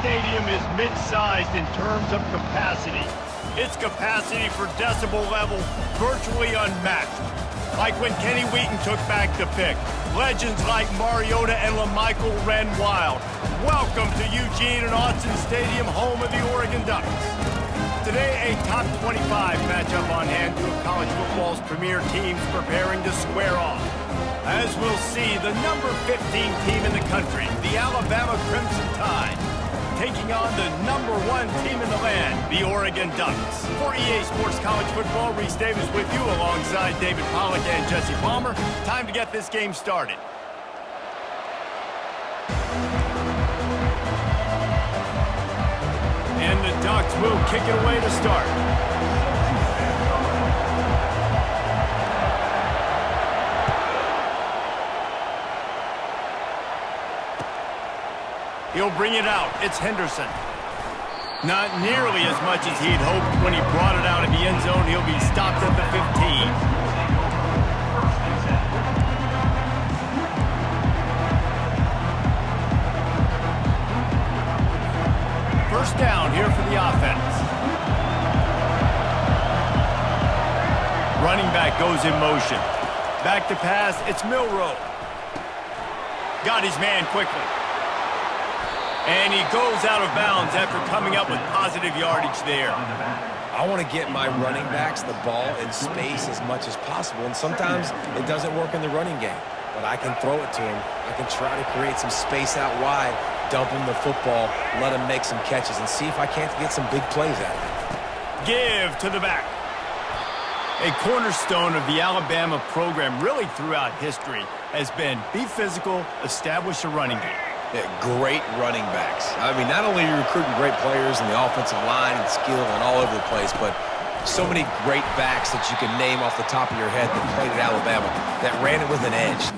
stadium is mid-sized in terms of capacity. Its capacity for decibel level virtually unmatched. Like when Kenny Wheaton took back the pick. Legends like Mariota and LaMichael ran wild. Welcome to Eugene and Autzen Stadium, home of the Oregon Ducks. Today, a top 25 matchup on hand, two of college football's premier teams preparing to square off. As we'll see, the number 15 team in the country, the Alabama Crimson Tide, taking on the number 1 team in the land, the Oregon Ducks. For EA Sports College Football, Reese Davis with you alongside David Pollack and Jesse Palmer. Time to get this game started. And the Ducks will kick it away to start. He'll bring it out. It's Henderson. Not nearly as much as he'd hoped when he brought it out of the end zone. He'll be stopped at the 15. First down here for the offense. Running back goes in motion. Back to pass, it's Milroe. Got his man quickly. And he goes out of bounds after coming up with positive yardage there. I want to get my running backs the ball in space as much as possible, and sometimes it doesn't work in the running game. But I can throw it to him. I can try to create some space out wide, dump him the football, let him make some catches, and see if I can't get some big plays out of him. Give to the back. A cornerstone of the Alabama program really throughout history has been be physical, establish a running game. Yeah, great running backs. I mean, not only are you recruiting great players in the offensive line and skill and all over the place, but so many great backs that you can name off the top of your head that played at Alabama that ran it with an edge.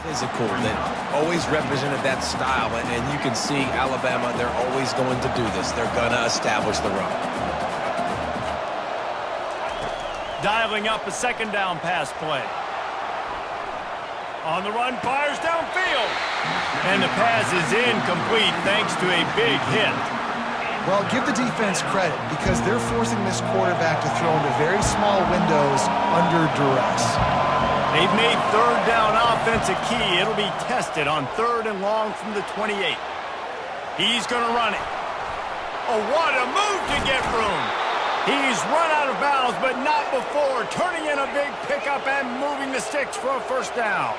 Physical that always represented that style, and you can see Alabama, they're always going to do this. They're going to establish the run. Dialing up a second down pass play. On the run, fires downfield. And the pass is incomplete thanks to a big hit. Well, give the defense credit because they're forcing this quarterback to throw into very small windows under duress. They've made third down offense a key. It'll be tested on 3rd and long from the 28. He's going to run it. Oh, what a move to get room. He's run out of bounds, but not before. Turning in a big pickup and moving the sticks for a first down.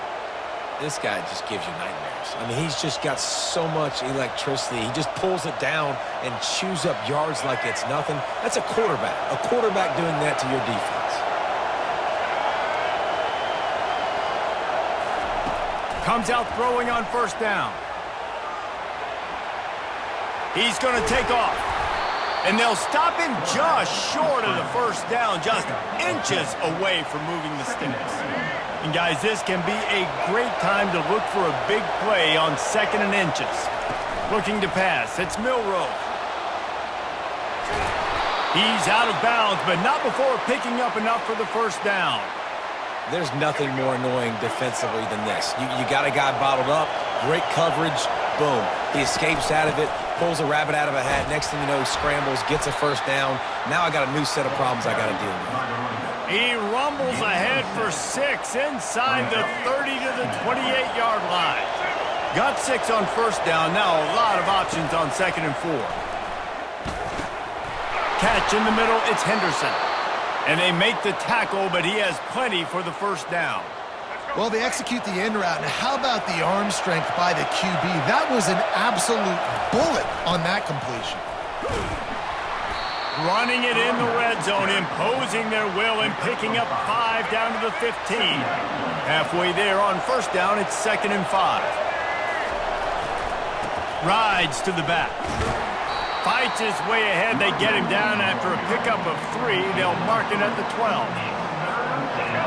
This guy just gives you nightmares. I mean, he's just got so much electricity. He just pulls it down and chews up yards like it's nothing. That's a quarterback. A quarterback doing that to your defense. Comes out throwing on first down. He's going to take off. And they'll stop him just short of the first down, just inches away from moving the sticks. And guys, this can be a great time to look for a big play on 2nd and inches. Looking to pass, it's Milroe. He's out of bounds, but not before picking up enough for the first down. There's nothing more annoying defensively than this. You got a guy bottled up, great coverage, boom. He escapes out of it, pulls a rabbit out of a hat. Next thing you know, he scrambles, gets a first down. Now I got a new set of problems I got to deal with. He rumbles ahead for 6 inside the 30 to the 28-yard line. Got 6 on first down. Now a lot of options on 2nd and 4. Catch in the middle, it's Henderson. And they make the tackle, but he has plenty for the first down. Well, they execute the in route, and how about the arm strength by the QB? That was an absolute bullet on that completion. Running it in the red zone, imposing their will and picking up 5 down to the 15. Halfway there on first down, it's 2nd and 5. Rides to the back. Fights his way ahead. They get him down after a pickup of 3. They'll mark it at the 12.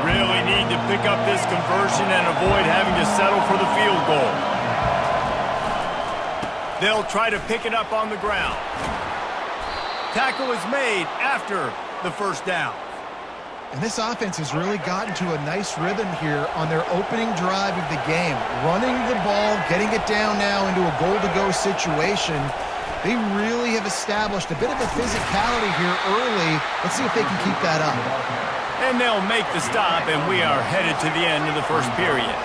Really need to pick up this conversion and avoid having to settle for the field goal. They'll try to pick it up on the ground. Tackle is made after the first down. And this offense has really gotten to a nice rhythm here on their opening drive of the game. Running the ball, getting it down now into a goal-to-go situation. They really have established a bit of a physicality here early. Let's see if they can keep that up. And they'll make the stop, and we are headed to the end of the first period.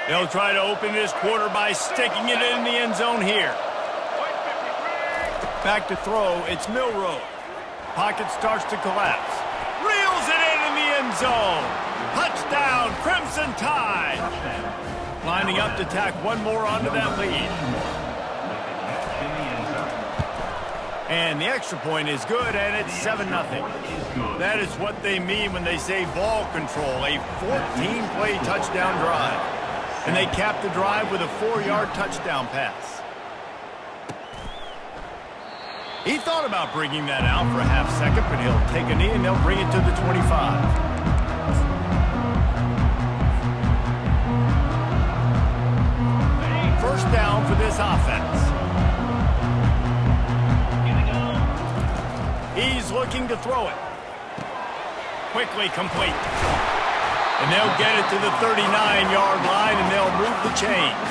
They'll try to open this quarter by sticking it in the end zone here. Back to throw, it's Milroe. Pocket starts to collapse. Reels it in the end zone. Touchdown, Crimson Tide. Lining up to tack one more onto that lead. And the extra point is good, and it's 7-0. That is what they mean when they say ball control, a 14-play touchdown drive. And they cap the drive with a 4-yard touchdown pass. He thought about bringing that out for a half second, but he'll take a knee and they'll bring it to the 25. First down for this offense. He's looking to throw it. Quickly complete. And they'll get it to the 39-yard line, and they'll move the chains.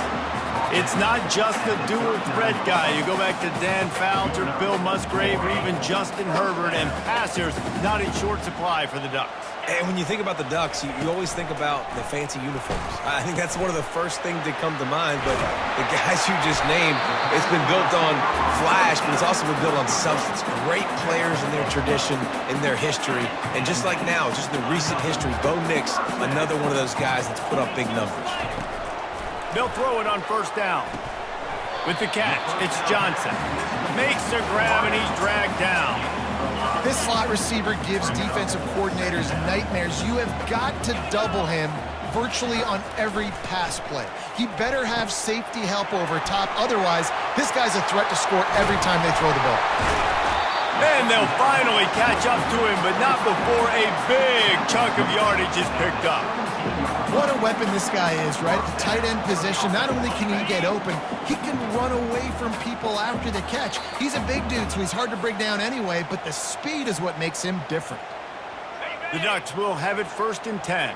It's not just the dual threat guy. You go back to Dan Fouts or Bill Musgrave or even Justin Herbert, and passers not in short supply for the Ducks. And when you think about the Ducks, you always think about the fancy uniforms. I think that's one of the first things that come to mind, but the guys you just named, it's been built on flash, but it's also been built on substance. Great players in their tradition, in their history, and just like now, just the recent history, Bo Nix, another one of those guys that's put up big numbers. They'll throw it on first down. With the catch, it's Johnson. Makes the grab, and he's dragged down. This slot receiver gives defensive coordinators nightmares. You have got to double him virtually on every pass play. He better have safety help over top. Otherwise, this guy's a threat to score every time they throw the ball. And they'll finally catch up to him, but not before a big chunk of yardage is picked up. What a weapon this guy is, right? At the tight end position, not only can he get open, he can run away from people after the catch. He's a big dude, so he's hard to bring down anyway, but the speed is what makes him different. The Ducks will have it 1st and 10.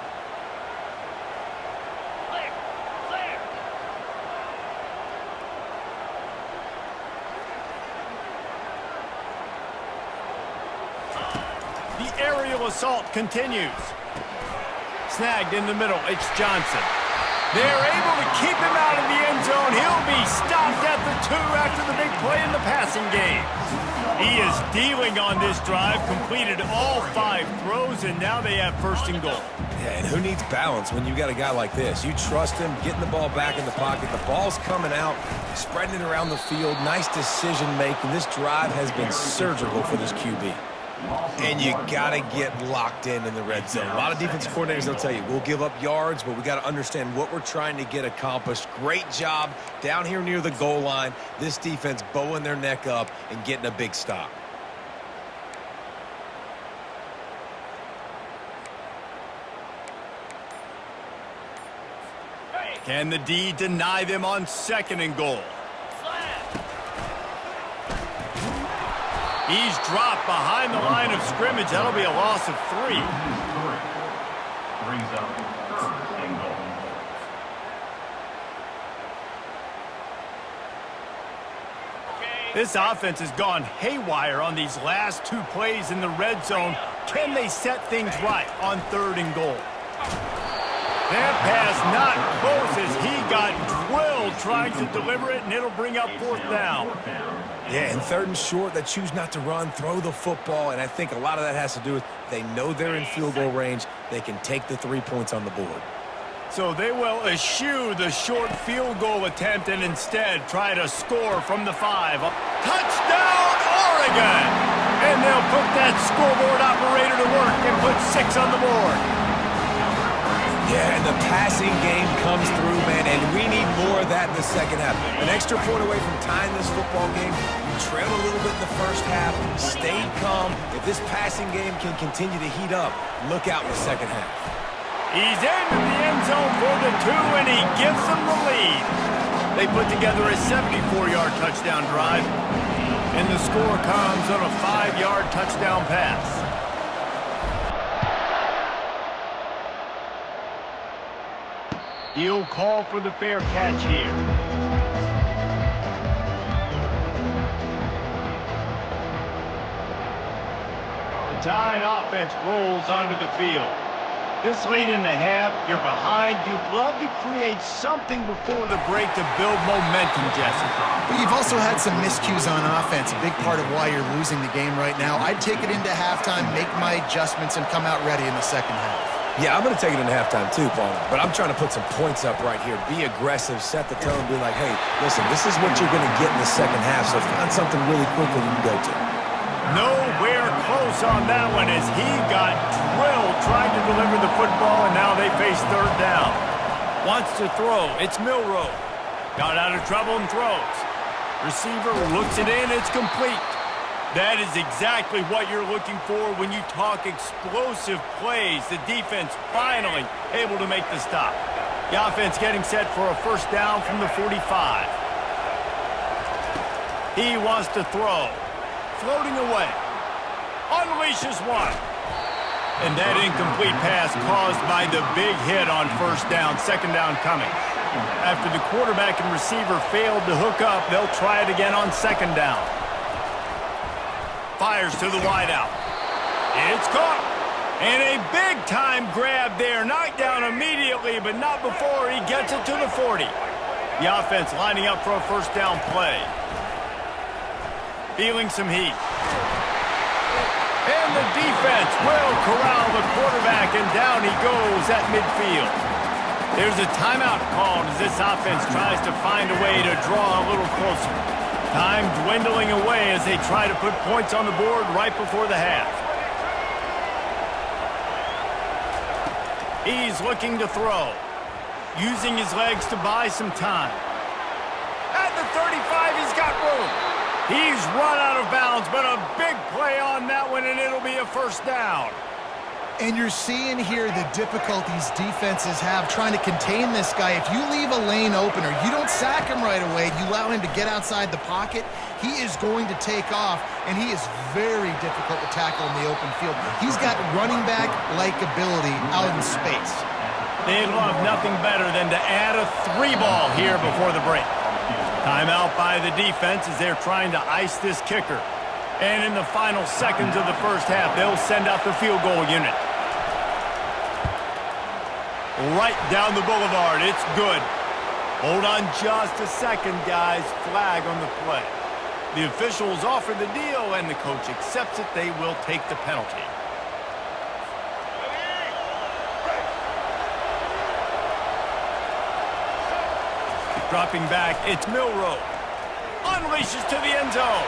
The aerial assault continues. Snagged in the middle, it's Johnson. They're able to keep him out of the end zone. He'll be stopped at the 2 after the big play in the passing game. He is dealing on this drive, completed all 5 throws, and now they have 1st and goal. Yeah, and who needs balance when you got a guy like this? You trust him, getting the ball back in the pocket. The ball's coming out, spreading it around the field. Nice decision-making. This drive has been surgical for this QB. And you got to get locked in the red zone. A lot of defensive coordinators, they'll tell you, we'll give up yards, but we got to understand what we're trying to get accomplished. Great job down here near the goal line. This defense bowing their neck up and getting a big stop. Can the D deny them on 2nd and goal? He's dropped behind the line of scrimmage. That'll be a loss of 3. Brings up 3rd and goal. This offense has gone haywire on these last 2 plays in the red zone. Can they set things right on 3rd and goal? That pass not close as he got drilled trying to deliver it, and it'll bring up 4th down. Yeah, and 3rd and short, they choose not to run, throw the football, and I think a lot of that has to do with they know they're in field goal range. They can take the 3 points on the board. So they will eschew the short field goal attempt and instead try to score from the 5. Touchdown, Oregon! And they'll put that scoreboard operator to work and put 6 on the board. Yeah, and the passing game comes through, man, and we need more of that in the second half. An extra point away from tying this football game. You trail a little bit in the first half, stayed calm. If this passing game can continue to heat up, look out in the second half. He's into the end zone for the 2, and he gives them the lead. They put together a 74-yard touchdown drive, and the score comes on a 5-yard touchdown pass. He'll call for the fair catch here. The Tide offense rolls onto the field. This late in the half, you're behind. You'd love to create something before the break to build momentum, Jesse. But you've also had some miscues on offense, a big part of why you're losing the game right now. I'd take it into halftime, make my adjustments, and come out ready in the second half. Yeah, I'm going to take it into halftime too, Paul. But I'm trying to put some points up right here. Be aggressive, set the tone, be like, hey, listen, this is what you're going to get in the second half, so find something really quickly you can go to. Nowhere close on that one as he got drilled trying to deliver the football, and now they face 3rd down. Wants to throw. It's Milroe. Got out of trouble and throws. Receiver looks it in. It's complete. That is exactly what you're looking for when you talk explosive plays. The defense finally able to make the stop. The offense getting set for a 1st down from the 45. He wants to throw. Floating away. Unleashes one. And that incomplete pass caused by the big hit on 1st down. 2nd down coming. After the quarterback and receiver failed to hook up, they'll try it again on 2nd down. Fires to the wideout. It's caught. And a big-time grab there. Knocked down immediately, but not before he gets it to the 40. The offense lining up for a 1st down play. Feeling some heat. And the defense will corral the quarterback, and down he goes at midfield. There's a timeout called as this offense tries to find a way to draw a little closer. Time dwindling away as they try to put points on the board right before the half. He's looking to throw. Using his legs to buy some time. At the 35, he's got room. He's run out of bounds, but a big play on that one, and it'll be a 1st down. And you're seeing here the difficulties defenses have trying to contain this guy. If you leave a lane open or you don't sack him right away, you allow him to get outside the pocket, he is going to take off, and he is very difficult to tackle in the open field. He's got running back-like ability out in space. They'd love nothing better than to add a 3-ball here before the break. Timeout by the defense as they're trying to ice this kicker. And in the final seconds of the 1st half, they'll send out the field goal unit. Right down the boulevard. It's good. Hold on just a second, guys. Flag on the play. The officials offer the deal, and the coach accepts it. They will take the penalty. Dropping back, it's Milroe. Unleashes to the end zone.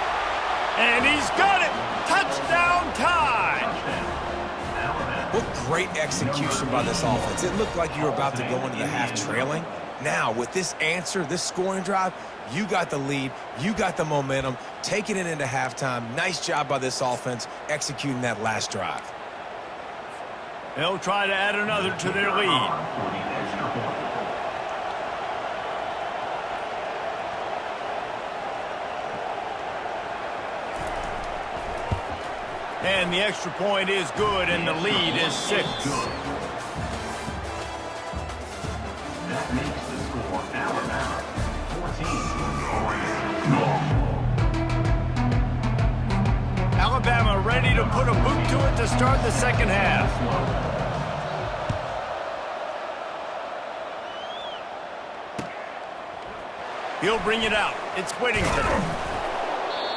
And he's got it. Touchdown time. What great execution by this offense. It looked like you were about to go into the half trailing. Now, with this answer, this scoring drive, you got the lead, you got the momentum, taking it into halftime. Nice job by this offense executing that last drive. They'll try to add another to their lead. And the extra point is good, and the lead is 6. That makes the score Alabama 14, Oregon. Alabama ready to put a boot to it to to start the second half. He'll bring it out. It's Whittington.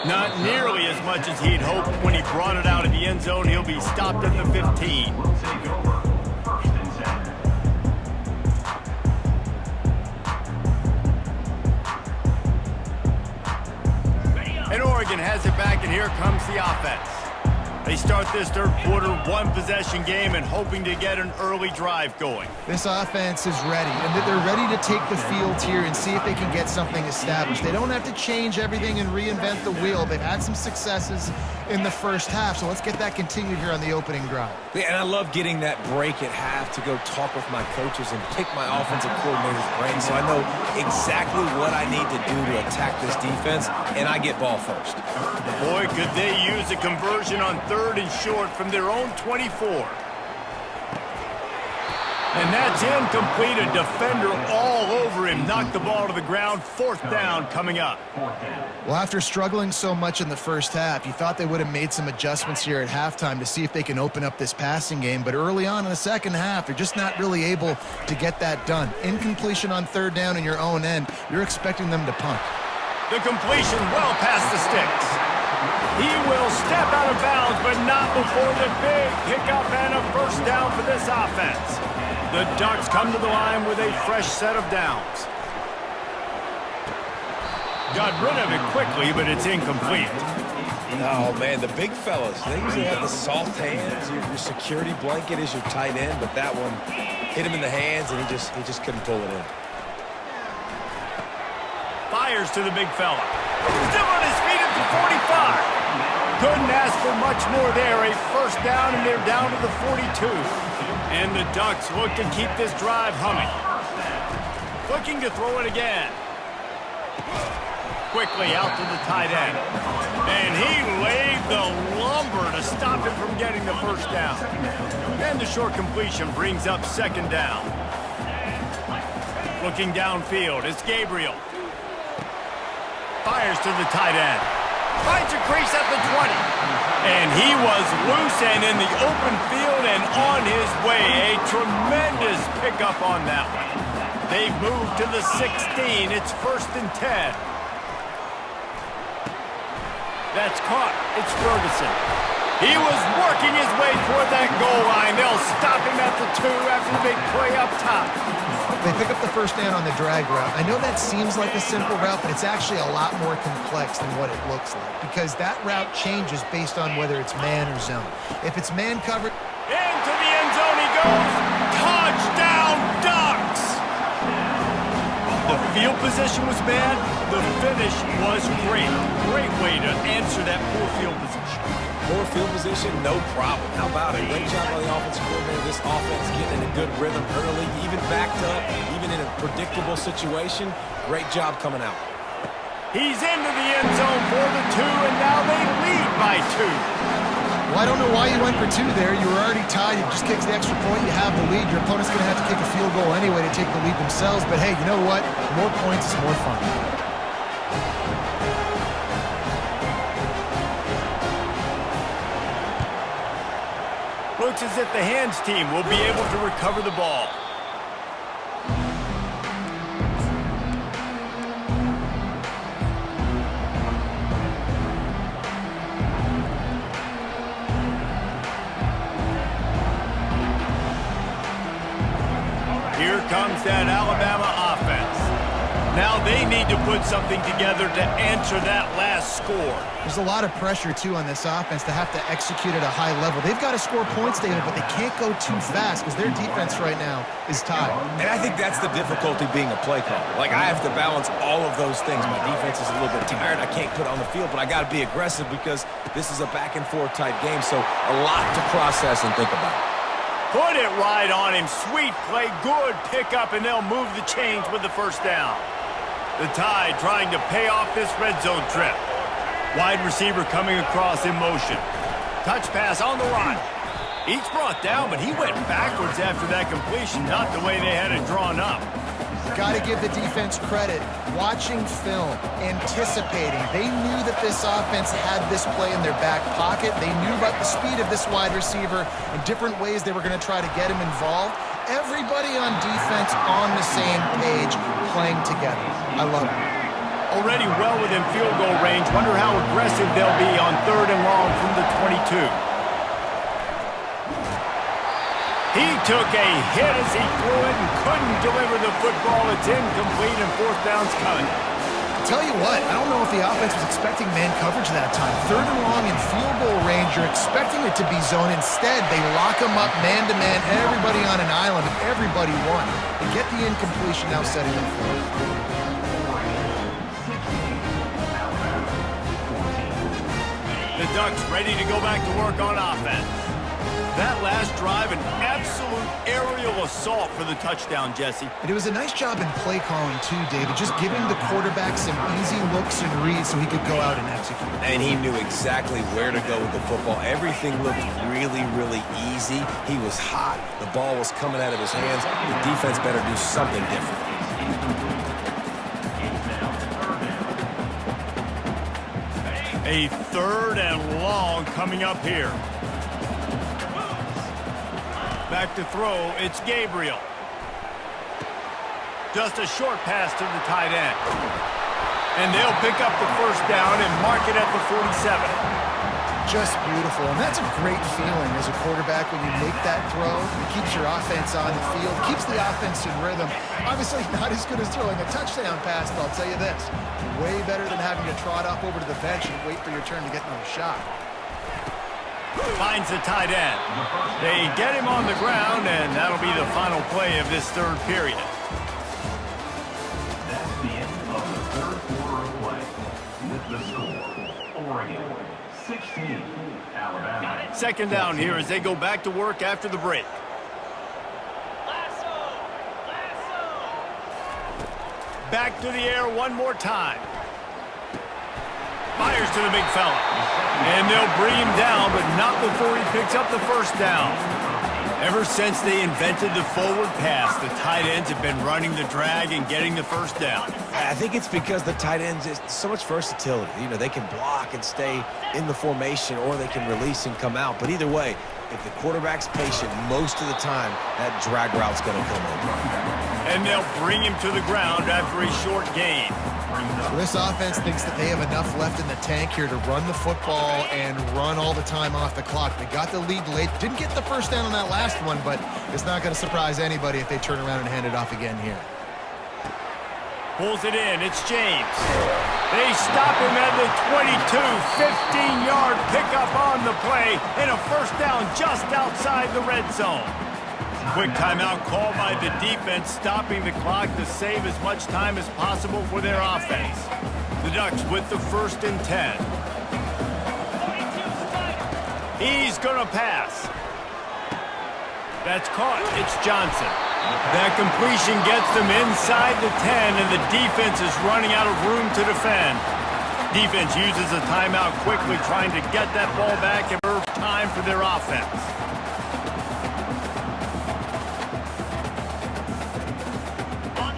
Not nearly as much as he'd hoped when he brought it out of the end zone. He'll be stopped at the 15. Will take over. First and 10. And Oregon has it back, and here comes the offense. They start this third quarter, one-possession game, and hoping to get an early drive going. This offense is ready, and they're ready to take the field here and see if they can get something established. They don't have to change everything and reinvent the wheel. They've had some successes in the first half, so let's get that continued here on the opening drive. Yeah, and I love getting that break at half to go talk with my coaches and pick my offensive coordinator's brain so I know exactly what I need to do to attack this defense, and I get ball first. Boy, could they use a conversion on third and short from their own 24. And that's incomplete. A defender all over him. Knocked the ball to the ground. Fourth down coming up. Well, after struggling so much in the first half, you thought they would have made some adjustments here at halftime to see if they can open up this passing game. But early on in the second half, they're just not really able to get that done. Incompletion on third down in your own end. You're expecting them to punt. The completion well past the sticks. He will step out of bounds, but not before the big pickup and a first down for this offense. The Ducks come to the line with a fresh set of downs. Got rid of it quickly, but it's incomplete. Oh, man, the big fellas, they usually have the soft hands. Your security blanket is your tight end, but that one hit him in the hands, and he just couldn't pull it in. Fires to the big fella. Still on his feet at the 45. Couldn't ask for much more there. A first down, and they're down to the 42. And the Ducks look to keep this drive humming. Looking to throw it again. Quickly out to the tight end. And he laid the lumber to stop him from getting the first down. And the short completion brings up second down. Looking downfield, it's Gabriel. Fires to the tight end. Finds a crease at the 20. And he was loose and in the open field and on his way. A tremendous pickup on that one. They've moved to the 16. It's first and 10. That's caught. It's Ferguson. He was working his way toward that goal line. They'll stop him at the 2 after the big play up top. They pick up the first down on the drag route. I know that seems like a simple route, but it's actually a lot more complex than what it looks like because that route changes based on whether it's man or zone. If it's man covered... Into the end zone he goes. Touchdown, Ducks! The field position was bad. The finish was great. Great way to answer that poor field position. Poor field position, no problem. How about it? Great job by the offensive coordinator. This offense getting in a good rhythm early, even backed up, even in a predictable situation. Great job coming out. He's into the end zone for the 2, and now they lead by 2. Well, I don't know why you went for 2 there. You were already tied. You just kicked the extra point. You have the lead. Your opponent's going to have to kick a field goal anyway to take the lead themselves. But, hey, you know what? More points is more fun. Looks as if the hands team will be able to recover the ball. Here comes that Alabama offense. Now they need to put something together to answer that last score. There's a lot of pressure, too, on this offense to have to execute at a high level. They've got to score points, David, but they can't go too fast because their defense right now is tied. And I think that's the difficulty being a play caller. Like, I have to balance all of those things. My defense is a little bit tired. I can't put it on the field, but I got to be aggressive because this is a back-and-forth type game, so a lot to process and think about. Put it right on him. Sweet play, good pickup, and they'll move the chains with the first down. The Tide trying to pay off this red zone trip. Wide receiver coming across in motion. Touch pass on the run. Each brought down, but he went backwards after that completion, not the way they had it drawn up. got to give the defense credit. Watching film, anticipating. They knew that this offense had this play in their back pocket. They knew about the speed of this wide receiver and different ways they were going to try to get him involved. Everybody on defense on the same page, playing together. I love it. Already well within field goal range. Wonder how aggressive they'll be on 3rd and long from the 22. He took a hit as he threw it and couldn't deliver the football. It's incomplete and 4th down's coming. Tell you what, I don't know if the offense was expecting man coverage that time. 3rd and long in field goal range, you're expecting it to be zone. Instead, they lock them up man-to-man, everybody on an island, and everybody won. They get the incompletion now setting up for it. The Ducks ready to go back to work on offense. That last drive, an absolute aerial assault for the touchdown, Jesse. And it was a nice job in play calling too, David, just giving the quarterback some easy looks and reads so he could go out and execute. And he knew exactly where to go with the football. Everything looked really, really easy. He was hot. The ball was coming out of his hands. The defense better do something different. A 3rd and long coming up here. Back to throw, it's Gabriel. Just a short pass to the tight end. And they'll pick up the 1st down and mark it at the 47. Just beautiful, and that's a great feeling as a quarterback when you make that throw. It keeps your offense on the field, keeps the offense in rhythm. Obviously not as good as throwing a touchdown pass, but I'll tell you this, way better than having to trot up over to the bench and wait for your turn to get another shot. Finds the tight end. They get him on the ground, and that'll be the final play of this 3rd period. That's the end of the 3rd quarter of play. With the score, Oregon 16, Alabama. 2nd down here as they go back to work after the break. Back to the air one more time. Fires to the big fella. And they'll bring him down, but not before he picks up the 1st down. Ever since they invented the forward pass, the tight ends have been running the drag and getting the 1st down. I think it's because the tight ends is so much versatility. You know, they can block and stay in the formation, or they can release and come out. But either way, if the quarterback's patient most of the time, that drag route's going to come over. And they'll bring him to the ground after a short gain. So this offense thinks that they have enough left in the tank here to run the football and run all the time off the clock. They got the lead late. Didn't get the 1st down on that last one, but it's not going to surprise anybody if they turn around and hand it off again here. Pulls it in. It's James. They stop him at the 22. 15-yard pickup on the play and a 1st down just outside the red zone. Quick timeout called by the defense, stopping the clock to save as much time as possible for their offense. The Ducks with the 1st and 10. He's going to pass. That's caught. It's Johnson. That completion gets them inside the 10, and the defense is running out of room to defend. Defense uses a timeout quickly, trying to get that ball back and reserve time for their offense.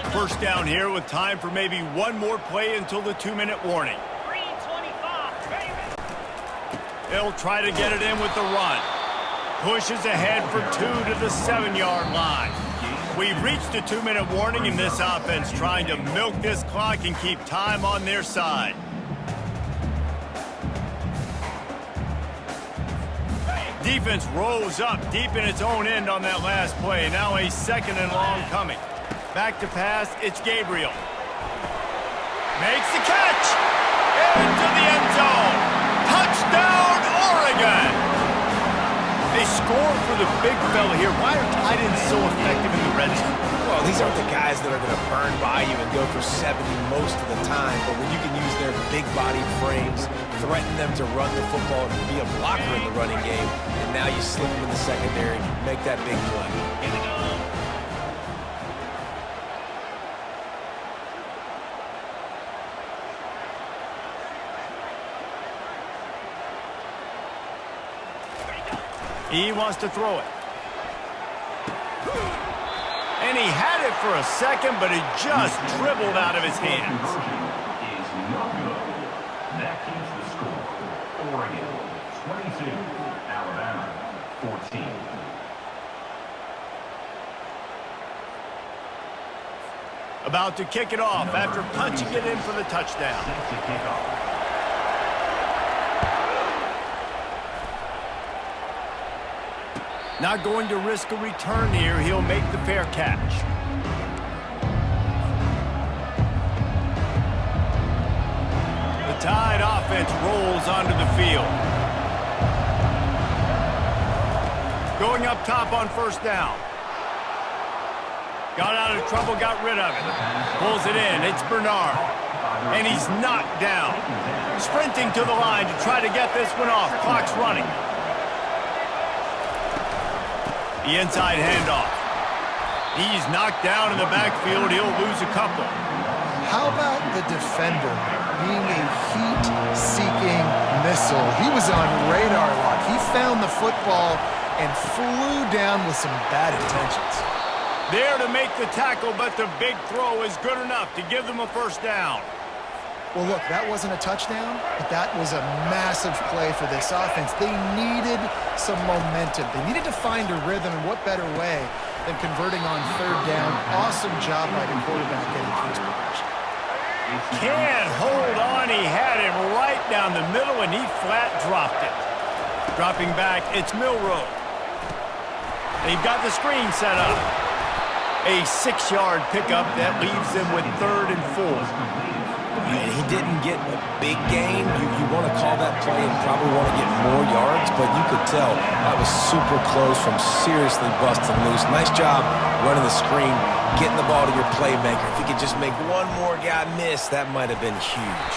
First down here with time for maybe one more play until the 2-minute warning. They'll try to get it in with the run. Pushes ahead for 2 to the 7-yard line. We've reached a 2-minute warning in this offense, trying to milk this clock and keep time on their side. Defense rolls up deep in its own end on that last play. Now a 2nd and long coming. Back to pass, it's Gabriel. Makes the catch! Into the end zone! Touchdown, Oregon! They score for the big fella here. Why are tight ends so effective in the red zone? Well, these aren't the guys that are going to burn by you and go for 70 most of the time, but when you can use their big-bodied frames, threaten them to run the football and be a blocker in the running game, and now you slip them in the secondary, make that big play. He wants to throw it. And he had it for a second, but it just dribbled out of his hands. Is no good. That keeps the score. Oregon 22, Alabama 14. About to kick it off after punching it in for the touchdown. Set to kick off. Not going to risk a return here. He'll make the fair catch. The Tide offense rolls onto the field. Going up top on first down. Got out of trouble, got rid of it. Pulls it in. It's Bernard. And he's knocked down. Sprinting to the line to try to get this one off. Clock's running. The inside handoff. He's knocked down in the backfield. He'll lose a couple. How about the defender being a heat-seeking missile? He was on radar lock. He found the football and flew down with some bad intentions. There to make the tackle, but the big throw is good enough to give them a first down. Well, look, that wasn't a touchdown, but that was a massive play for this offense. They needed some momentum. They needed to find a rhythm, and what better way than converting on third down. Awesome job by the quarterback getting to his progression. Can't hold on. He had it right down the middle, and he flat dropped it. Dropping back, it's Milroe. They've got the screen set up. A 6-yard pickup that leaves them with 3rd and 4. And he didn't get a big gain. You want to call that play and probably want to get more yards, but you could tell that was super close from seriously busting loose. Nice job running the screen, getting the ball to your playmaker. If he could just make one more guy miss, that might have been huge.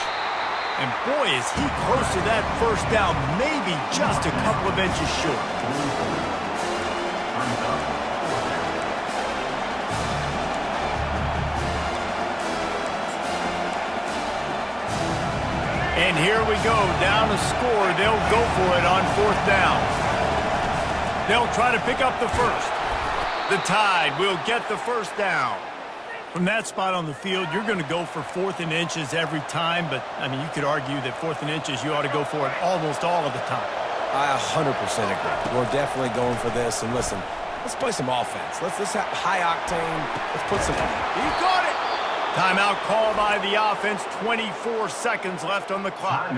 And boy, is he close to that first down, maybe just a couple of inches short. And here we go, down a score. They'll go for it on 4th down. They'll try to pick up the first. The Tide will get the first down. From that spot on the field, you're going to go for 4th and inches every time, but, I mean, you could argue that 4th and inches, you ought to go for it almost all of the time. I 100% agree. We're definitely going for this, and listen, let's play some offense. Let's have high octane. Let's put some... He caught it! Timeout called by the offense. 24 seconds left on the clock.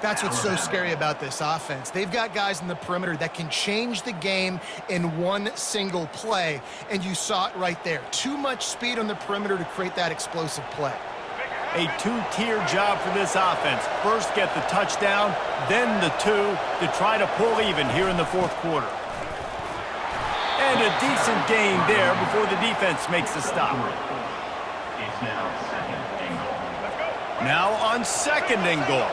That's what's so scary about this offense. They've got guys in the perimeter that can change the game in one single play, and you saw it right there. Too much speed on the perimeter to create that explosive play. A 2-tier job for this offense. First get the touchdown, then the 2 to try to pull even here in the 4th quarter. And a decent gain there before the defense makes the stop. It's now 2nd and goal. Now on 2nd and goal.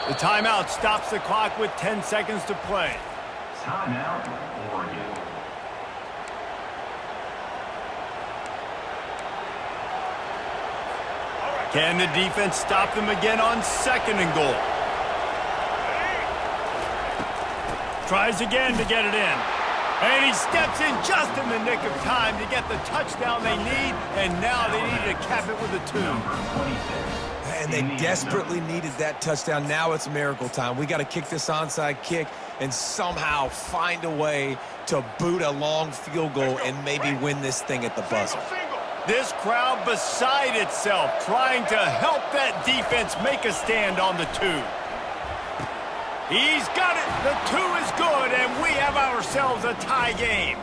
The timeout stops the clock with 10 seconds to play. Timeout, Oregon. Can the defense stop them again on 2nd and goal? Tries again to get it in. And he steps in just in the nick of time to get the touchdown they need, and now they need to cap it with a 2. And they desperately needed that touchdown. Now it's miracle time. We got to kick this onside kick and somehow find a way to boot a long field goal and maybe win this thing at the buzzer. This crowd beside itself, trying to help that defense make a stand on the 2. He's got it. The 2 is good, and we have ourselves a tie game.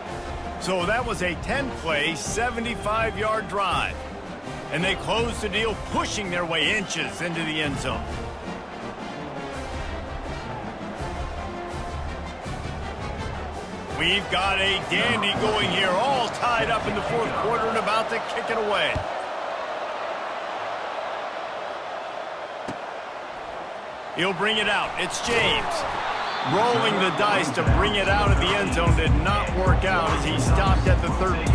So that was a 10-play, 75-yard drive. And they close the deal, pushing their way inches into the end zone. We've got a dandy going here, all tied up in the 4th quarter and about to kick it away. He'll bring it out. It's James. Rolling the dice to bring it out of the end zone did not work out as he stopped at the 13.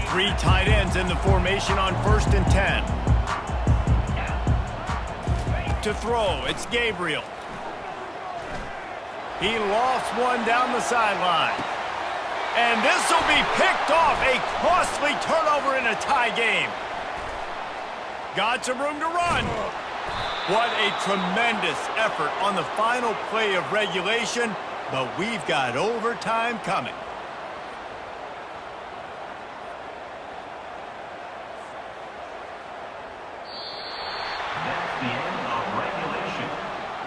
3 tight ends in the formation on 1st and 10. to throw. It's Gabriel. He lofts one down the sideline. And this will be picked off. A costly turnover in a tie game. Got some room to run. What a tremendous effort on the final play of regulation, but we've got overtime coming. That's the end of regulation,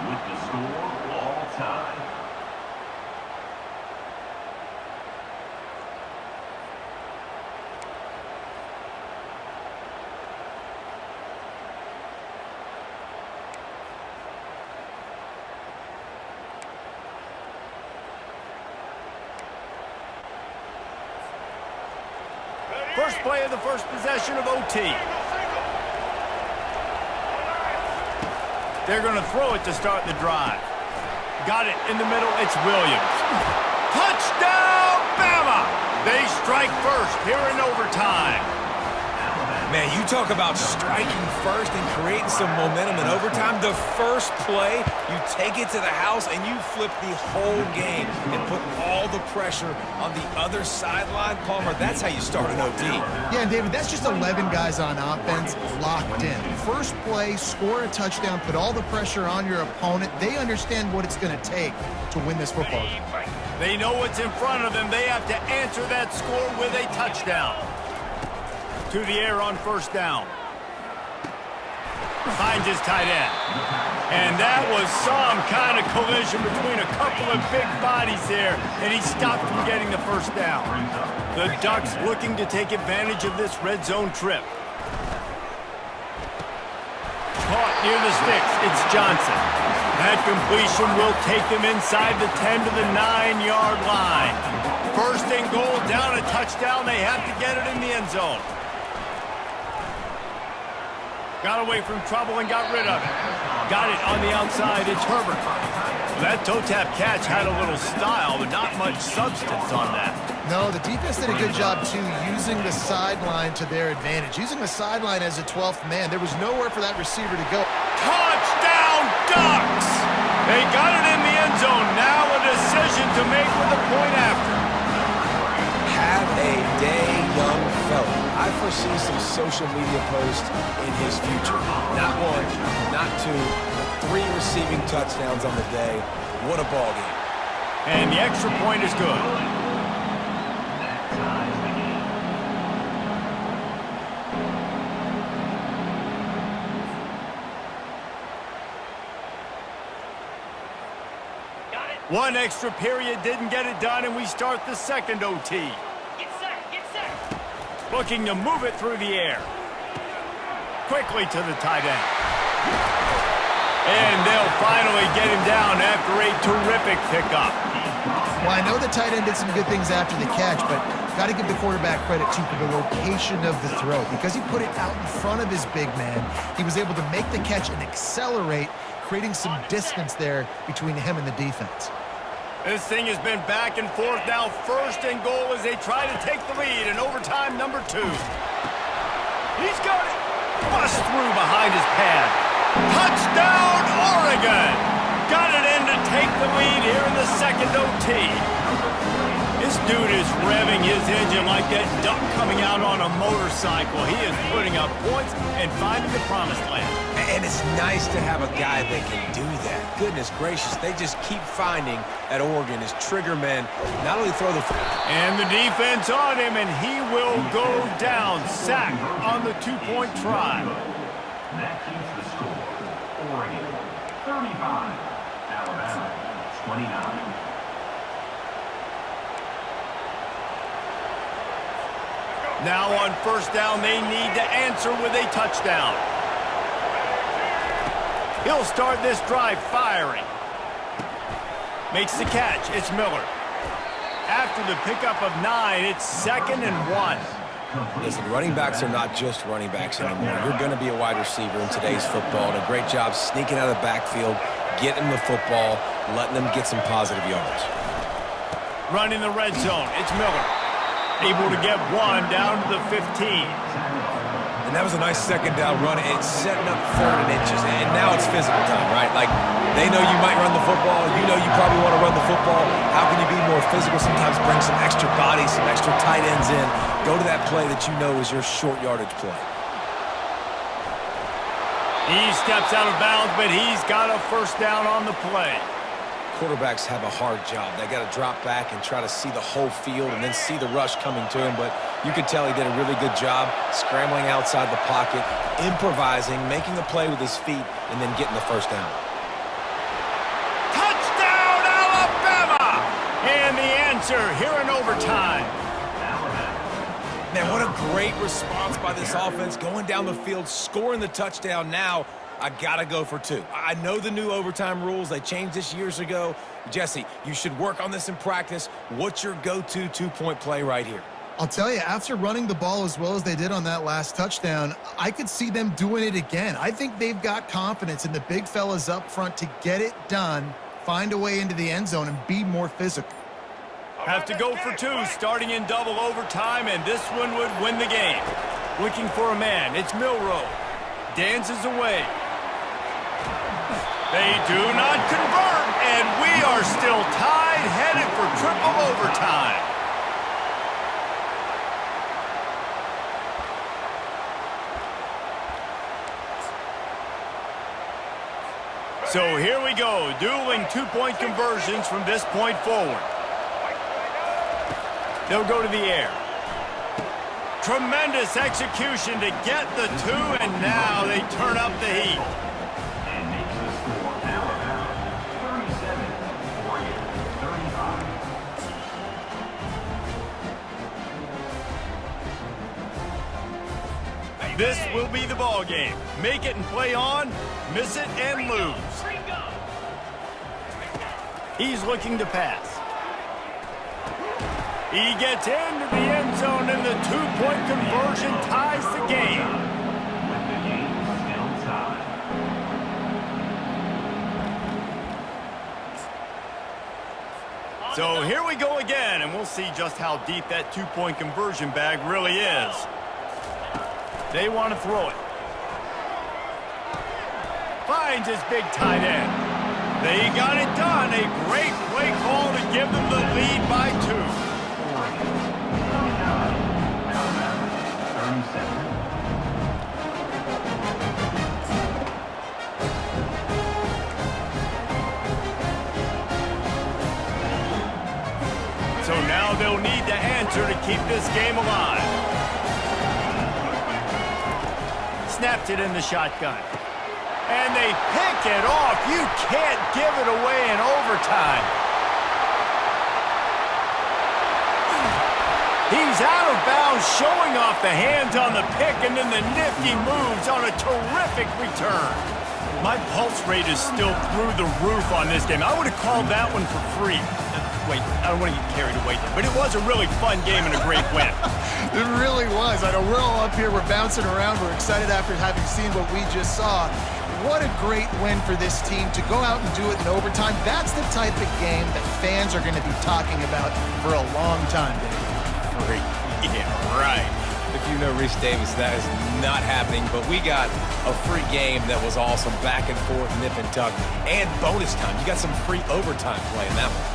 with the score all tied. First play of the first possession of OT. They're going to throw it to start the drive. Got it in the middle. It's Williams. Touchdown, Bama! They strike first here in overtime. Man, you talk about striking first and creating some momentum in overtime. The first play, you take it to the house and you flip the whole game and put all the pressure on the other sideline. Palmer, that's how you start an OT. Yeah, and David, that's just 11 guys on offense locked in. First play, score a touchdown, put all the pressure on your opponent. They understand what it's going to take to win this football game. They know what's in front of them. They have to answer that score with a touchdown. To the air on first down. Finds his tight end. And that was some kind of collision between a couple of big bodies there, and he stopped from getting the first down. The Ducks looking to take advantage of this red zone trip. Caught near the sticks. It's Johnson. That completion will take them inside the 10 to the 9-yard line. First and goal, down a touchdown. They have to get it in the end zone. Got away from trouble and got rid of it. Got it on the outside. It's Herbert. That toe-tap catch had a little style, but not much substance on that. No, the defense did a good job, too, using the sideline to their advantage. Using the sideline as a 12th man. There was nowhere for that receiver to go. Touchdown, Ducks! They got it in the end zone. Now a decision to make with the point after. Have a day, young fella. I foresee some social media posts in his future. Not one, not two, but 3 receiving touchdowns on the day. What a ball game. And the extra point is good. That ties the game. One extra period didn't get it done, and we start the second OT. Get set, get set. Looking to move it through the air. Quickly to the tight end. And they'll finally get him down after a terrific pickup. Well, I know the tight end did some good things after the catch, but got to give the quarterback credit, too, for the location of the throw. Because he put it out in front of his big man, he was able to make the catch and accelerate, creating some distance there between him and the defense. This thing has been back and forth. Now first and goal as they try to take the lead in overtime number 2. He's got it. Bust through behind his pad. Touchdown, Oregon! Got it in to take the lead here in the second OT. This dude is revving his engine like that duck coming out on a motorcycle. He is putting up points and finding the promised land. And it's nice to have a guy that can do that. Goodness gracious, they just keep finding at Oregon as trigger men not only throw the and the defense on him, and he will go down. Sacked on the 2-point try. That keeps the score. Oregon 35, Alabama 29. Now on first down, they need to answer with a touchdown. He'll start this drive firing. Makes the catch. It's Miller. After the pickup of 9, it's 2nd and 1. Listen, running backs are not just running backs anymore. You're going to be a wide receiver in today's football. And a great job sneaking out of the backfield, getting the football, letting them get some positive yards. Running the red zone. It's Miller. Able to get 1 down to the 15. And And that was a nice second down run. It's setting up 3rd and inches, and now it's physical time, right? Like, they know you might run the football. You know you probably want to run the football. How can you be more physical? Sometimes bring some extra bodies, some extra tight ends in. Go to that play that you know is your short yardage play. He steps out of bounds, but he's got a first down on the play. Quarterbacks have a hard job. They got to drop back and try to see the whole field and then see the rush coming to him. But you could tell he did a really good job scrambling outside the pocket, improvising, making a play with his feet, and then getting the first down. Touchdown, Alabama! And the answer here in overtime. Man, what a great response by this offense, going down the field, scoring the touchdown. Now, I got to go for 2. I know the new overtime rules. They changed this years ago. Jesse, you should work on this in practice. What's your go-to 2-point play right here? I'll tell you, after running the ball as well as they did on that last touchdown, I could see them doing it again. I think they've got confidence in the big fellas up front to get it done, find a way into the end zone, and be more physical. Have to go for 2, starting in double overtime, and this one would win the game. Looking for a man. It's Milroe. Dances away. They do not convert, and we are still tied, headed for triple overtime. So here we go, dueling 2-point conversions from this point forward. They'll go to the air. Tremendous execution to get the 2, and now they turn up the heat. And makes the score Alabama 37, Oregon 35. This will be the ball game. Make it and play on, miss it and lose. He's looking to pass. He gets into the end zone, and the 2-point conversion ties the game. With the game still tied. So here we go again, and we'll see just how deep that 2-point conversion bag really is. They want to throw it. Finds his big tight end. They got it done. A great play call to give them the lead by 2. So now they'll need to answer to keep this game alive. Snapped it in the shotgun. And they pick it off. You can't give it away in overtime. He's out of bounds, showing off the hands on the pick, and then the nifty moves on a terrific return. My pulse rate is still through the roof on this game. I would have called that one for free. Wait, I don't want to get carried away there, but it was a really fun game and a great win. It really was. I know we're all up here, we're bouncing around, we're excited after having seen what we just saw. What a great win for this team to go out and do it in overtime. That's the type of game that fans are going to be talking about for a long time, Dave. Great. Yeah, right. If you know Reese Davis, that is not happening, but we got a free game that was awesome, back and forth, nip and tuck, and bonus time. You got some free overtime play in that one.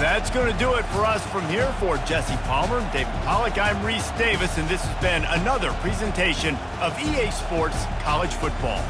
That's going to do it for us from here. For Jesse Palmer, David Pollack, I'm Reese Davis, and this has been another presentation of EA Sports College Football.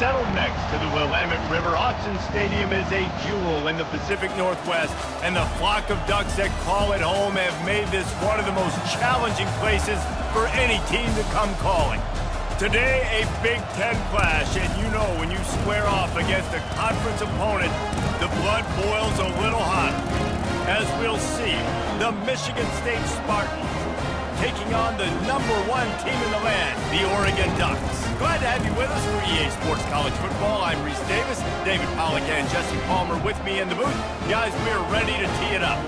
Settled next to the Willamette River, Autzen Stadium is a jewel in the Pacific Northwest, and the flock of Ducks that call it home have made this one of the most challenging places for any team to come calling. Today, a Big Ten clash, and you know when you square off against a conference opponent, the blood boils a little hotter. As we'll see, the Michigan State Spartans taking on the #1 team in the land, the Oregon Ducks. Glad to have you with us for EA Sports College Football. I'm Reese Davis, David Pollack and Jesse Palmer with me in the booth. Guys, we're ready to tee it up.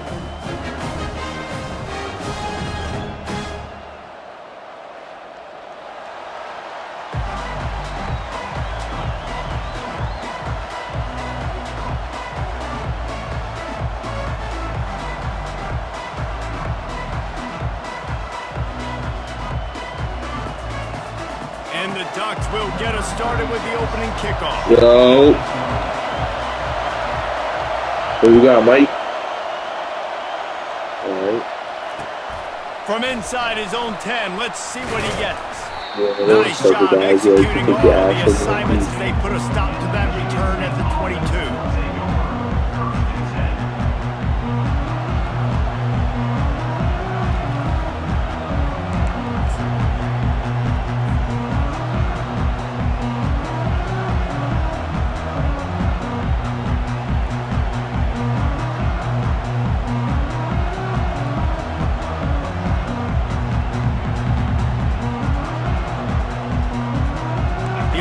And the Ducks will get us started with the opening kickoff. Yo. What you got, Mike? All right. From inside his own 10, let's see what he gets. Yeah, Nice job executing all yeah, the assignments as they put a stop to that return at the 22.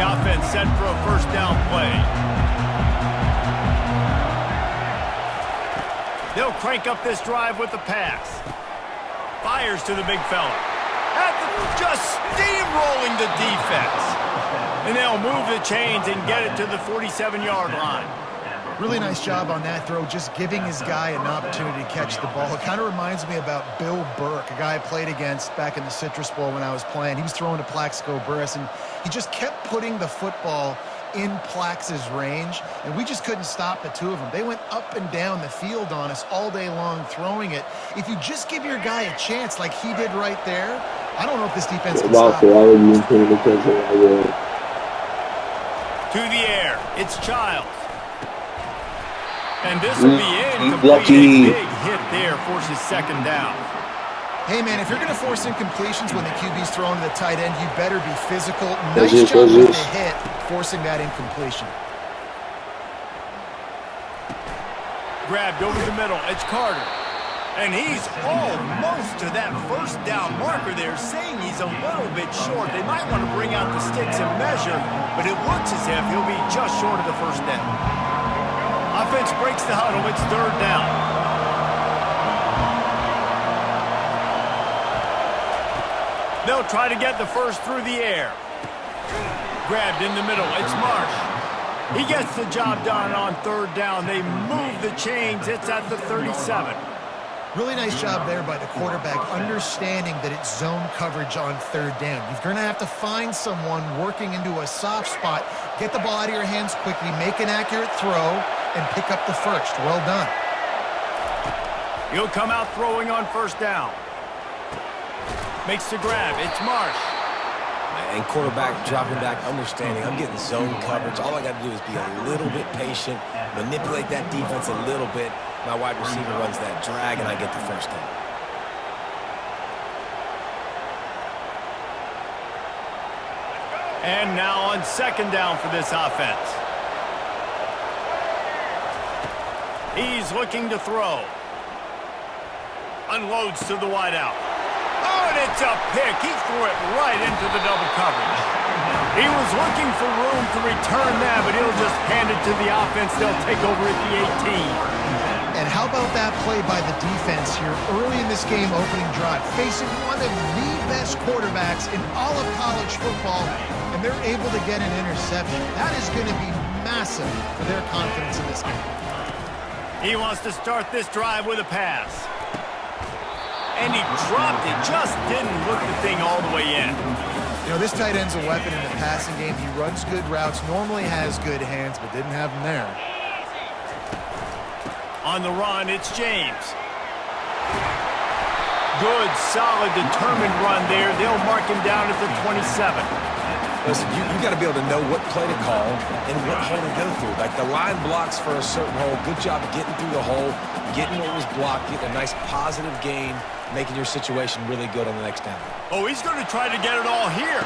Offense set for a first down play. They'll crank up this drive with the pass. Fires to the big fella. Just steamrolling the defense. And they'll move the chains and get it to the 47-yard line. Really nice job on that throw, just giving his guy an opportunity to catch the ball. It kind of reminds me about Bill Burke, a guy I played against back in the Citrus Bowl when I was playing. He was throwing to Plaxico Burress, and he just kept putting the football in Plax's range, and we just couldn't stop the two of them. They went up and down the field on us all day long throwing it. If you just give your guy a chance like he did right there, I don't know if this defense can stop it. To the air, it's Childs. And this will be incomplete. Lucky. A big hit there forces second down. Hey, man, if you're going to force incompletions when the QB's throwing to the tight end, you better be physical. Nice job with the hit, forcing that incompletion. Grabbed over the middle. It's Carter. And he's almost to that first down marker there, saying he's a little bit short. They might want to bring out the sticks and measure, but it looks as if he'll be just short of the first down. Offense breaks the huddle. It's third down. They'll try to get the first through the air. Grabbed in the middle. It's Marsh. He gets the job done on third down. They move the chains. It's at the 37. Really nice job there by the quarterback, understanding that it's zone coverage on third down. You're going to have to find someone working into a soft spot, get the ball out of your hands quickly, make an accurate throw, and pick up the first. Well done. He'll come out throwing on first down. Makes the grab. It's Marsh. And quarterback dropping back, understanding I'm getting zone coverage. All I got to do is be a little bit patient, manipulate that defense a little bit. My wide receiver runs that drag, and I get the first down. And now on second down for this offense. He's looking to throw. Unloads to the wideout. Oh, and it's a pick. He threw it right into the double coverage. He was looking for room to return that, but he'll just hand it to the offense. They'll take over at the 18. And how about that play by the defense here early in this game opening drive, facing one of the best quarterbacks in all of college football, and they're able to get an interception. That is going to be massive for their confidence in this game. He wants to start this drive with a pass. And he dropped it, just didn't look the thing all the way in. You know, this tight end's a weapon in the passing game. He runs good routes, normally has good hands, but didn't have them there. On the run, it's James. Good, solid, determined run there. They'll mark him down at the 27. Listen, you got to be able to know what play to call and what hole to go through. Like the line blocks for a certain hole. Good job getting through the hole, getting what was blocked, getting a nice positive gain, making your situation really good on the next down. Oh, he's going to try to get it all here.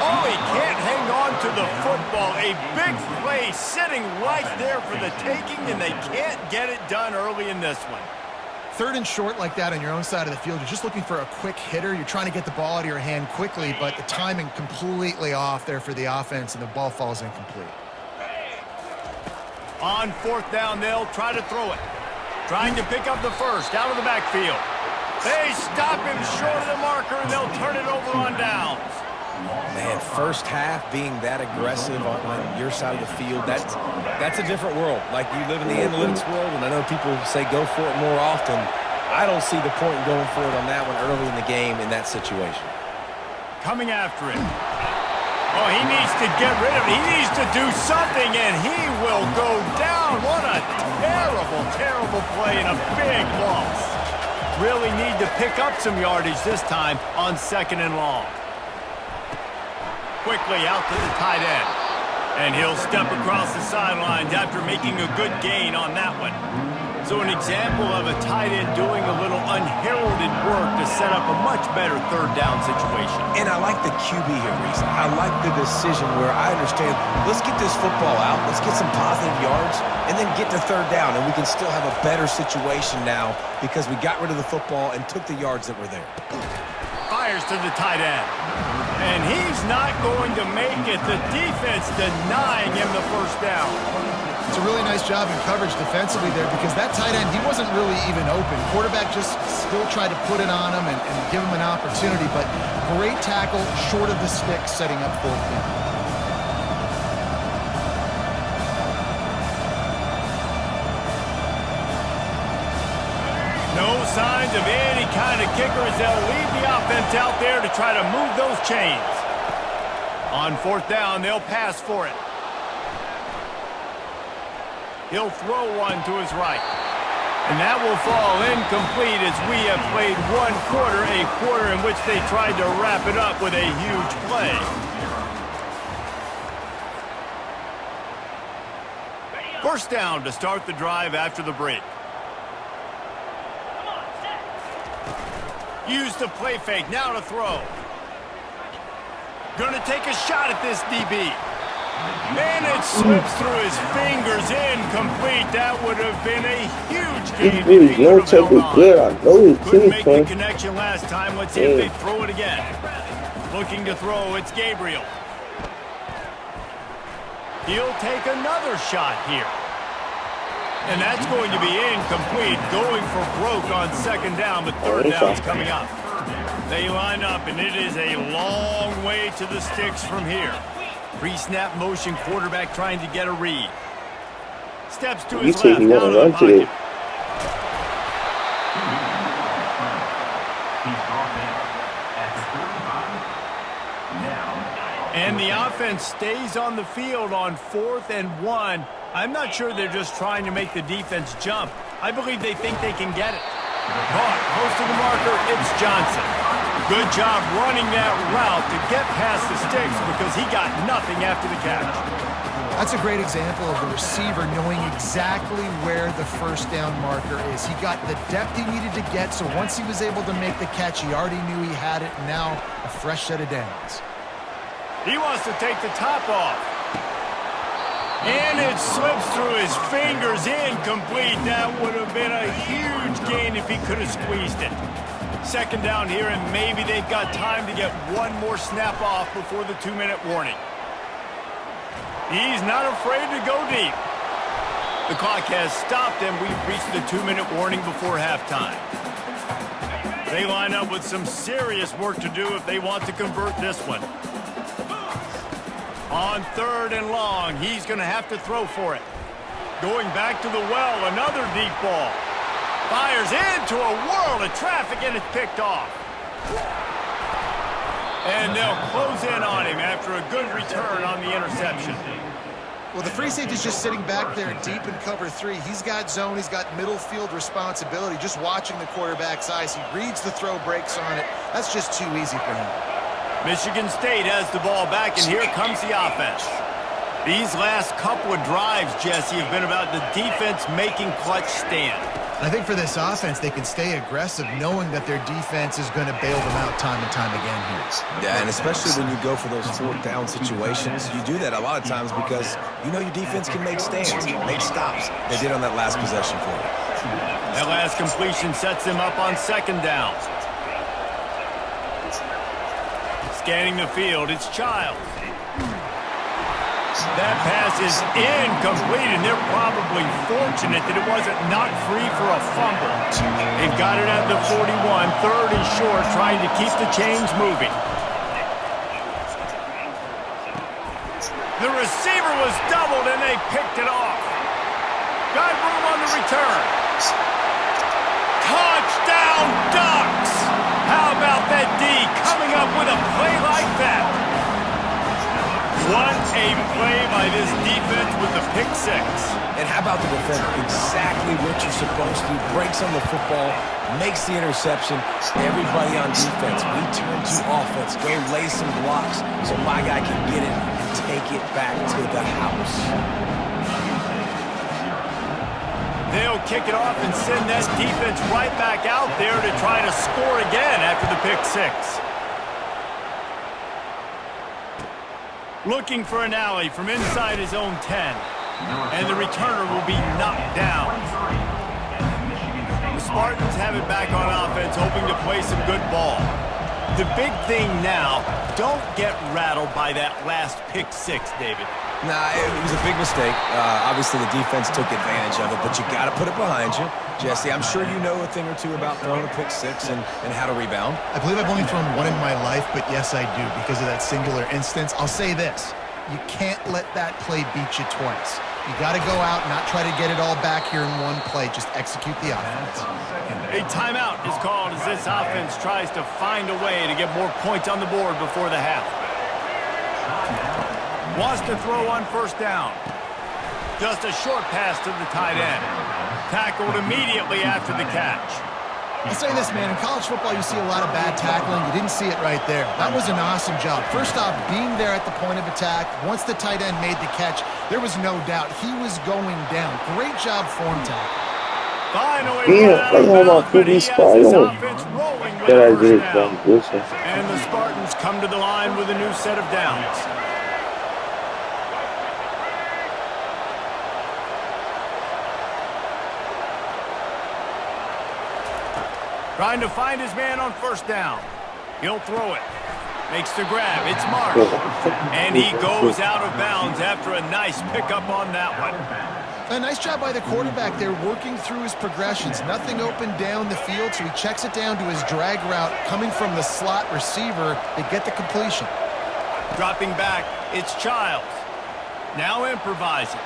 Oh, he can't hang on to the football. A big play sitting right there for the taking, and they can't get it done early in this one. Third and short like that on your own side of the field, you're just looking for a quick hitter. You're trying to get the ball out of your hand quickly, but the timing completely off there for the offense, and the ball falls incomplete. On fourth down, they'll try to throw it. Trying to pick up the first out of the backfield. They stop him short of the marker, and they'll turn it over on downs. Man, first half being that aggressive on your side of the field, that's a different world. Like, you live in the analytics world, and I know people say go for it more often. I don't see the point in going for it on that one early in the game in that situation. Coming after it. Oh, he needs to get rid of it. He needs to do something, and he will go down. What a terrible, terrible play and a big loss. Really need to pick up some yardage this time on second and long. Quickly out to the tight end. And he'll step across the sidelines after making a good gain on that one. So an example of a tight end doing a little unheralded work to set up a much better third down situation. And I like the QB here, Reese. I like the decision where I understand, let's get this football out, let's get some positive yards, and then get to third down, and we can still have a better situation now because we got rid of the football and took the yards that were there. Fires to the tight end. And he's not going to make it. The defense denying him the first down. It's a really nice job in coverage defensively there because that tight end, he wasn't really even open. Quarterback just still tried to put it on him and give him an opportunity, but great tackle short of the stick setting up fourth down. No signs of any kind of kicker as they'll leave the offense out there to try to move those chains. On fourth down, they'll pass for it. He'll throw one to his right. And that will fall incomplete as we have played one quarter, a quarter in which they tried to wrap it up with a huge play. First down to start the drive after the break. Use the play fake, now to throw. Gonna take a shot at this DB. Man, it slips through his fingers, incomplete. That would have been a huge gain. This dude's gonna take it good. I know he's Couldn't make the playing. connection last time. Let's see if they throw it again. Looking to throw, it's Gabriel. He'll take another shot here. And that's going to be incomplete. Going for broke on second down, but third down's coming up. They line up, and it is a long way to the sticks from here. Pre-snap motion quarterback trying to get a read. Steps to You his said left, you out want of to the run today. pocket. He's brought in at the 35. Now, And the offense stays on the field on 4th and 1. I'm not sure they're just trying to make the defense jump. I believe they think they can get it. Caught close to the marker, it's Johnson. Good job running that route to get past the sticks because he got nothing after the catch. That's a great example of the receiver knowing exactly where the first down marker is. He got the depth he needed to get, so once he was able to make the catch, he already knew he had it, and now a fresh set of downs. He wants to take the top off. And it slips through his fingers, incomplete. That would have been a huge gain if he could have squeezed it. Second down here, and maybe they've got time to get one more snap off before the 2-minute warning. He's not afraid to go deep. The clock has stopped, and we've reached the 2-minute warning before halftime. They line up with some serious work to do if they want to convert this one. On 3rd and long, he's going to have to throw for it. Going back to the well, another deep ball. Fires into a world of traffic, and it's picked off. And they'll close in on him after a good return on the interception. Well, the free safety's just sitting back there deep in cover 3. He's got zone. He's got middle field responsibility. Just watching the quarterback's eyes. He reads the throw, breaks on it. That's just too easy for him. Michigan State has the ball back, and here comes the offense. These last couple of drives, Jesse, have been about the defense making clutch stand. I think for this offense, they can stay aggressive knowing that their defense is going to bail them out time and time again here. Yeah, and especially when you go for those 4th down situations, you do that a lot of times because you know your defense can make stands, make stops. They did on that last possession for you. That last completion sets them up on 2nd down. Scanning the field, it's Childs. That pass is incomplete, and they're probably fortunate that it wasn't knocked free for a fumble. They've got it at the 41, 3rd and short, trying to keep the chains moving. The receiver was doubled, and they picked it off. Got room on the return. Touchdown, Ducks! How about that D coming up with a play like that? What a play by this defense with the pick 6. And how about the defender? Exactly what you're supposed to. Breaks on the football, makes the interception. Everybody on defense, we turn to offense. Go lay some blocks so my guy can get it and take it back to the house. They'll kick it off and send that defense right back out there to try to score again after the pick 6. Looking for an alley from inside his own 10. And the returner will be knocked down. The Spartans have it back on offense, hoping to play some good ball. The big thing now, don't get rattled by that last pick 6, David. Nah, it was a big mistake. Obviously, the defense took advantage of it, but you got to put it behind you. Jesse, I'm sure you know a thing or two about throwing a pick 6 and how to rebound. I believe I've only thrown one in my life, but yes, I do because of that singular instance. I'll say this. You can't let that play beat you twice. You got to go out and not try to get it all back here in one play. Just execute the offense. A timeout is called as this offense tries to find a way to get more points on the board before the half. Wants to throw on 1st down. Just a short pass to the tight end. Tackled immediately after the catch. I'll say this, man. In college football, you see a lot of bad tackling. You didn't see it right there. That was an awesome job. First off, being there at the point of attack. Once the tight end made the catch, there was no doubt he was going down. Great job form tackle. Finally, but he has his offense rolling with a first down. And the Spartans come to the line with a new set of downs. Trying to find his man on 1st down. He'll throw it. Makes the grab. It's Marsh. And he goes out of bounds after a nice pickup on that one. A nice job by the quarterback there, working through his progressions. Nothing open down the field, so he checks it down to his drag route coming from the slot receiver. They get the completion. Dropping back, it's Childs. Now improvising.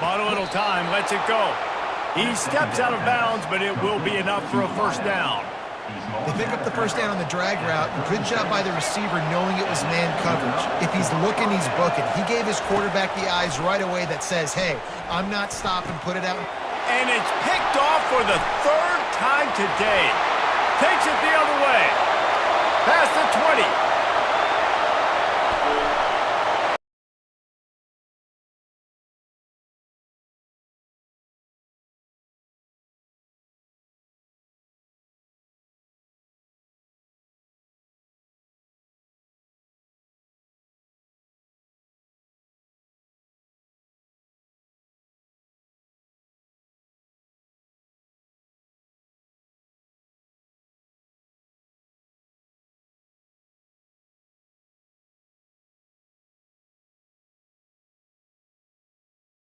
Bought a little time, lets it go. He steps out of bounds, but it will be enough for a first down. They pick up the first down on the drag route. Good job by the receiver knowing it was man coverage. If he's looking, he's booking. He gave his quarterback the eyes right away that says, hey, I'm not stopping, put it out. And it's picked off for the third time today. Takes it the other way. Past the 20.